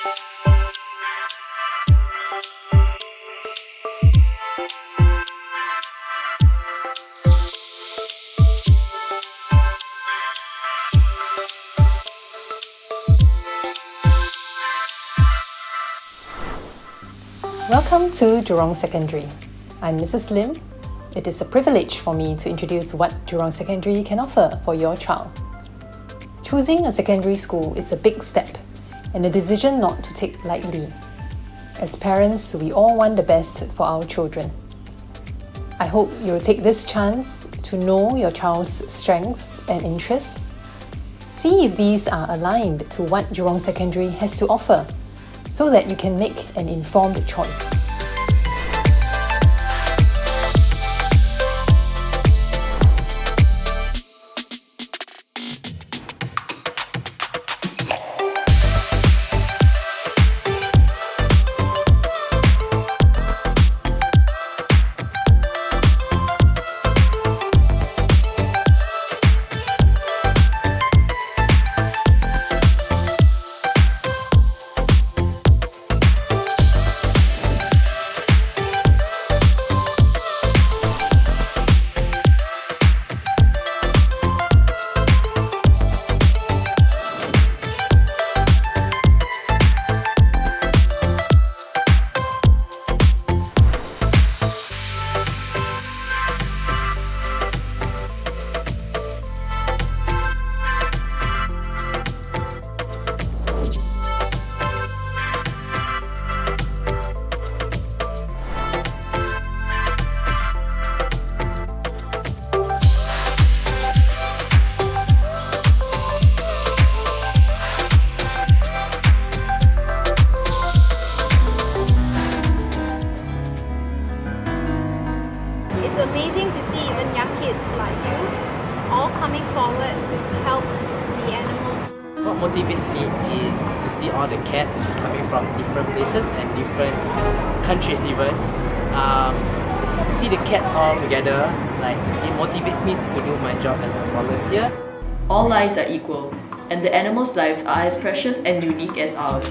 Welcome to Jurong Secondary. I'm Mrs. Lim. It is a privilege for me to introduce what Jurong Secondary can offer for your child. Choosing a secondary school is a big step and a decision not to take lightly. As parents, we all want the best for our children. I hope you'll take this chance to know your child's strengths and interests. See if these are aligned to what Jurong Secondary has to offer, so that you can make an informed choice. It's amazing to see even young kids like you all coming forward to help the animals. What motivates me is to see all the cats coming from different places and different countries even. To see the cats all together, it motivates me to do my job as a volunteer. All lives are equal, and the animals' lives are as precious and unique as ours.